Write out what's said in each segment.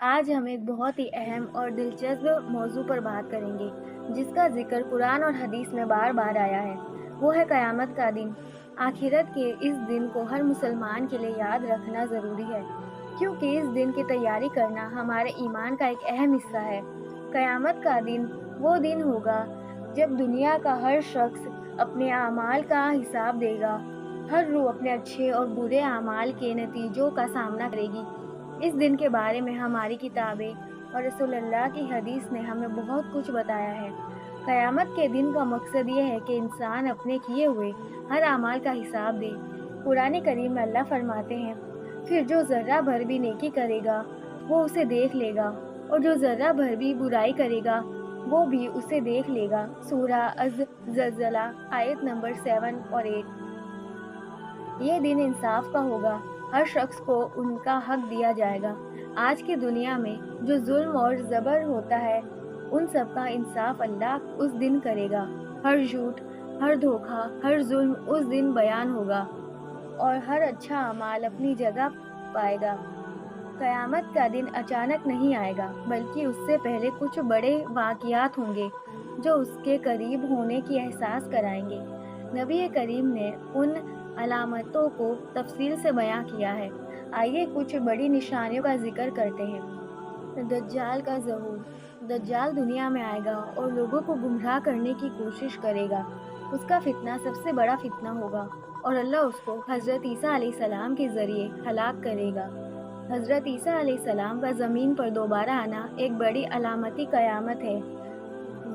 آج ہم ایک بہت ہی اہم اور دلچسپ موضوع پر بات کریں گے جس کا ذکر قرآن اور حدیث میں بار بار آیا ہے۔ وہ ہے قیامت کا دن۔ آخرت کے اس دن کو ہر مسلمان کے لیے یاد رکھنا ضروری ہے کیونکہ اس دن کی تیاری کرنا ہمارے ایمان کا ایک اہم حصہ ہے۔ قیامت کا دن وہ دن ہوگا جب دنیا کا ہر شخص اپنے اعمال کا حساب دے گا۔ ہر روح اپنے اچھے اور برے اعمال کے نتیجوں کا سامنا کرے گی۔ اس دن کے بارے میں ہماری کتابیں اور رسول اللہ کی حدیث نے ہمیں بہت کچھ بتایا ہے۔ قیامت کے دن کا مقصد یہ ہے کہ انسان اپنے کیے ہوئے ہر اعمال کا حساب دے۔ قرآن کریم میں اللہ فرماتے ہیں، پھر جو ذرہ بھر بھی نیکی کرے گا وہ اسے دیکھ لے گا، اور جو ذرہ بھر بھی برائی کرے گا وہ بھی اسے دیکھ لے گا۔ سورہ الزلزلہ آیت نمبر 7 اور 8۔ یہ دن انصاف کا ہوگا، ہر شخص کو ان کا حق دیا جائے گا۔ آج کی دنیا میں جو ظلم اور جبر ہوتا ہے ان سب کا انصاف اللہ اس دن کرے گا۔ ہر جھوٹ، ہر دھوکہ، ہر ظلم اس دن بیان ہوگا اور ہر اچھا اعمال اپنی جگہ پائے گا۔ قیامت کا دن اچانک نہیں آئے گا بلکہ اس سے پہلے کچھ بڑے واقعات ہوں گے جو اس کے قریب ہونے کی احساس کرائیں گے۔ نبی کریم نے ان علامتوں کو تفصیل سے بیان کیا ہے۔ آئیے کچھ بڑی نشانیوں کا ذکر کرتے ہیں۔ دجال کا ظہور۔ دجال دنیا میں آئے گا اور لوگوں کو گمراہ کرنے کی کوشش کرے گا۔ اس کا فتنہ سب سے بڑا فتنہ ہوگا اور اللہ اس کو حضرت عیسیٰ علیہ السلام کے ذریعے ہلاک کرے گا۔ حضرت عیسیٰ علیہ السلام کا زمین پر دوبارہ آنا ایک بڑی علامتی قیامت ہے۔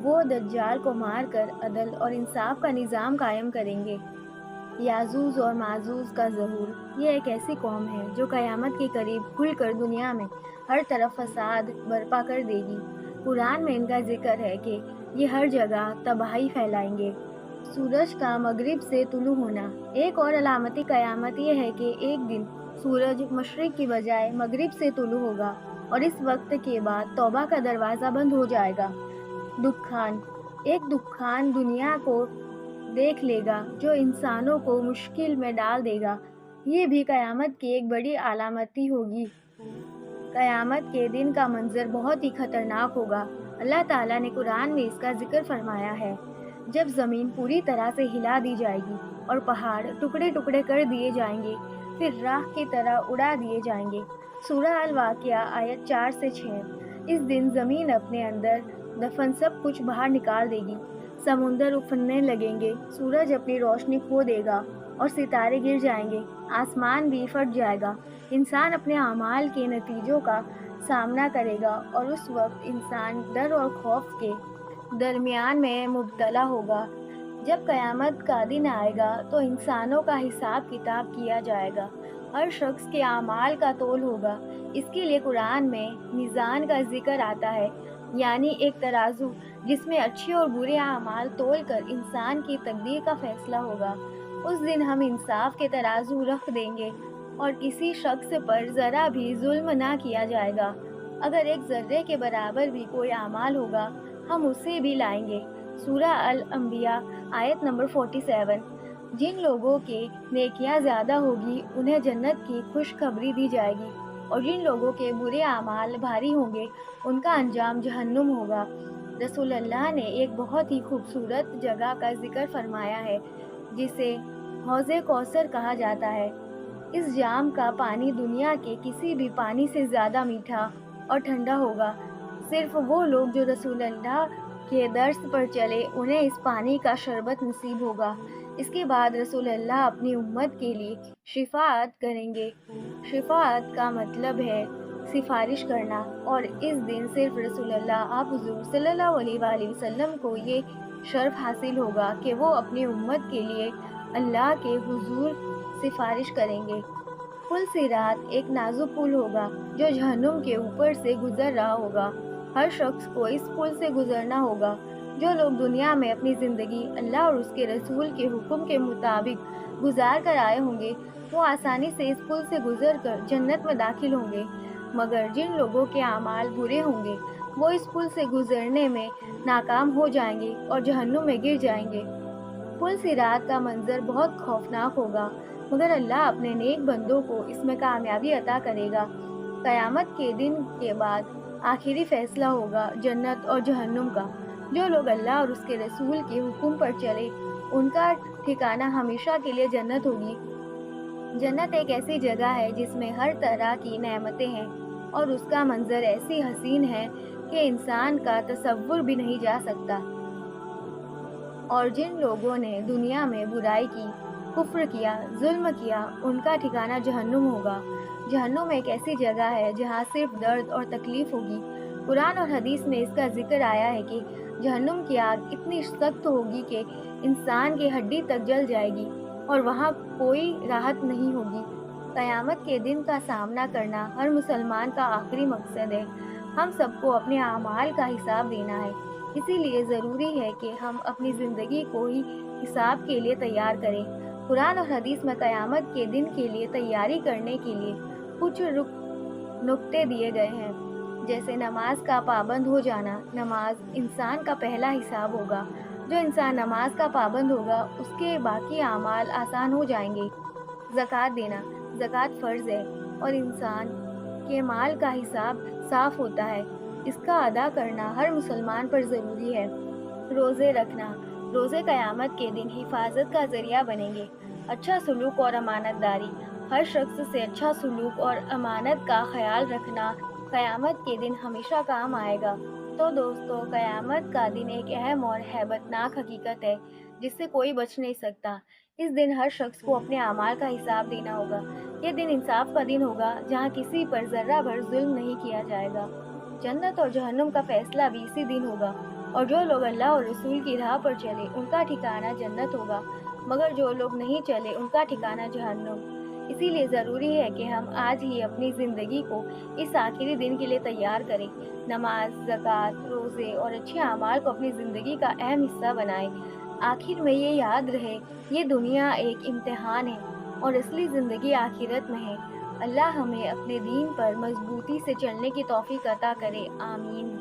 وہ دجال کو مار کر عدل اور انصاف کا نظام قائم کریں گے۔ یاجوج اور ماجوج کا ظہور۔ یہ ایک ایسی قوم ہے جو قیامت کے قریب کھل کر دنیا میں ہر طرف فساد برپا کر دے گی۔ قرآن میں ان کا ذکر ہے کہ یہ ہر جگہ تباہی پھیلائیں گے۔ سورج کا مغرب سے طلوع ہونا۔ ایک اور علامتی قیامت یہ ہے کہ ایک دن سورج مشرق کی بجائے مغرب سے طلوع ہوگا اور اس وقت کے بعد توبہ کا دروازہ بند ہو جائے گا۔ دکان۔ ایک دکان دنیا کو دیکھ لے گا جو انسانوں کو مشکل میں ڈال دے گا۔ یہ بھی قیامت کی ایک بڑی علامتی ہوگی۔ قیامت کے دن کا منظر بہت ہی خطرناک ہوگا۔ اللہ تعالیٰ نے قرآن میں اس کا ذکر فرمایا ہے، جب زمین پوری طرح سے ہلا دی جائے گی اور پہاڑ ٹکڑے ٹکڑے کر دیے جائیں گے، پھر راکھ کی طرح اڑا دیے جائیں گے۔ سورہ الواقعہ آیت 4 سے 6۔ اس دن زمین اپنے اندر دفن سب کچھ باہر نکال دے گی، سمندر افننے لگیں گے، سورج اپنی روشنی کھو دے گا اور ستارے گر جائیں گے، آسمان بھی پھٹ جائے گا۔ انسان اپنے اعمال کے نتیجوں کا سامنا کرے گا اور اس وقت انسان ڈر اور خوف کے درمیان میں مبتلا ہوگا۔ جب قیامت کا دن آئے گا تو انسانوں کا حساب کتاب کیا جائے گا، ہر شخص کے اعمال کا تول ہوگا۔ اس کے لیے قرآن میں میزان کا ذکر آتا ہے، یعنی ایک ترازو جس میں اچھے اور برے اعمال تول کر انسان کی تقدیر کا فیصلہ ہوگا۔ اس دن ہم انصاف کے ترازو رکھ دیں گے اور کسی شخص پر ذرا بھی ظلم نہ کیا جائے گا۔ اگر ایک ذرے کے برابر بھی کوئی اعمال ہوگا ہم اسے بھی لائیں گے۔ سورہ الانبیاء آیت نمبر 47۔ جن لوگوں کے نیکیاں زیادہ ہوگی انہیں جنت کی خوشخبری دی جائے گی، اور جن لوگوں کے برے اعمال بھاری ہوں گے ان کا انجام جہنم ہوگا۔ رسول اللہ نے ایک بہت ہی خوبصورت جگہ کا ذکر فرمایا ہے جسے حوض کوثر کہا جاتا ہے۔ اس جام کا پانی دنیا کے کسی بھی پانی سے زیادہ میٹھا اور ٹھنڈا ہوگا۔ صرف وہ لوگ جو رسول اللہ کے درس پر چلے انہیں اس پانی کا شربت نصیب ہوگا۔ اس کے بعد رسول اللہ اپنی امت کے لیے شفاعت کریں گے۔ شفاعت کا مطلب ہے سفارش کرنا، اور اس دن صرف رسول اللہ آپ حضور صلی اللہ علیہ وآلہ وسلم کو یہ شرف حاصل ہوگا کہ وہ اپنی امت کے لیے اللہ کے حضور سفارش کریں گے۔ پل صراط ایک نازک پل ہوگا جو جہنم کے اوپر سے گزر رہا ہوگا۔ ہر شخص کو اس پل سے گزرنا ہوگا۔ جو لوگ دنیا میں اپنی زندگی اللہ اور اس کے رسول کے حکم کے مطابق گزار کر آئے ہوں گے وہ آسانی سے اس پل سے گزر کر جنت میں داخل ہوں گے، مگر جن لوگوں کے اعمال برے ہوں گے وہ اس پل سے گزرنے میں ناکام ہو جائیں گے اور جہنم میں گر جائیں گے۔ پل صراط کا منظر بہت خوفناک ہوگا، مگر اللہ اپنے نیک بندوں کو اس میں کامیابی عطا کرے گا۔ قیامت کے دن کے بعد آخری فیصلہ ہوگا جنت اور جہنم کا۔ جو لوگ اللہ اور اس کے رسول کے حکم پر چلے ان کا ٹھکانہ ہمیشہ کے لیے جنت ہوگی۔ جنت ایک ایسی جگہ ہے جس میں ہر طرح کی نعمتیں ہیں اور اس کا منظر ایسی حسین ہے کہ انسان کا تصور بھی نہیں جا سکتا۔ اور جن لوگوں نے دنیا میں برائی کی، کفر کیا، ظلم کیا، ان کا ٹھکانہ جہنم ہوگا۔ جہنم ایک ایسی جگہ ہے جہاں صرف درد اور تکلیف ہوگی۔ قرآن اور حدیث میں اس کا ذکر آیا ہے کہ جہنم کی آگ اتنی سخت ہوگی کہ انسان کی ہڈی تک جل جائے گی اور وہاں کوئی راحت نہیں ہوگی۔ قیامت کے دن کا سامنا کرنا ہر مسلمان کا آخری مقصد ہے۔ ہم سب کو اپنے اعمال کا حساب دینا ہے، اسی لیے ضروری ہے کہ ہم اپنی زندگی کو ہی حساب کے لیے تیار کریں۔ قرآن اور حدیث میں قیامت کے دن کے لیے تیاری کرنے کے لیے کچھ نکتے دیے گئے ہیں، جیسے نماز کا پابند ہو جانا۔ نماز انسان کا پہلا حساب ہوگا۔ جو انسان نماز کا پابند ہوگا اس کے باقی اعمال آسان ہو جائیں گے۔ زکوٰۃ دینا، زکوٰۃ فرض ہے اور انسان کے مال کا حساب صاف ہوتا ہے۔ اس کا ادا کرنا ہر مسلمان پر ضروری ہے۔ روزے رکھنا، روزے قیامت کے دن حفاظت کا ذریعہ بنیں گے۔ اچھا سلوک اور امانت داری، ہر شخص سے اچھا سلوک اور امانت کا خیال رکھنا قیامت کے دن ہمیشہ کام آئے گا۔ تو دوستو، قیامت کا دن ایک اہم اور ہیبت ناک حقیقت ہے جس سے کوئی بچ نہیں سکتا۔ اس دن ہر شخص کو اپنے اعمال کا حساب دینا ہوگا۔ یہ دن انصاف کا دن ہوگا جہاں کسی پر ذرہ بھر ظلم نہیں کیا جائے گا۔ جنت اور جہنم کا فیصلہ بھی اسی دن ہوگا، اور جو لوگ اللہ اور رسول کی راہ پر چلے ان کا ٹھکانہ جنت ہوگا، مگر جو لوگ نہیں چلے ان کا ٹھکانہ جہنم۔ اسی لیے ضروری ہے کہ ہم آج ہی اپنی زندگی کو اس آخری دن کے لیے تیار کریں۔ نماز، زکوٰۃ، روزے اور اچھے اعمال کو اپنی زندگی کا اہم حصہ بنائیں۔ آخر میں یہ یاد رہے، یہ دنیا ایک امتحان ہے اور اصلی زندگی آخرت میں ہے۔ اللہ ہمیں اپنے دین پر مضبوطی سے چلنے کی توفیق عطا کرے، آمین۔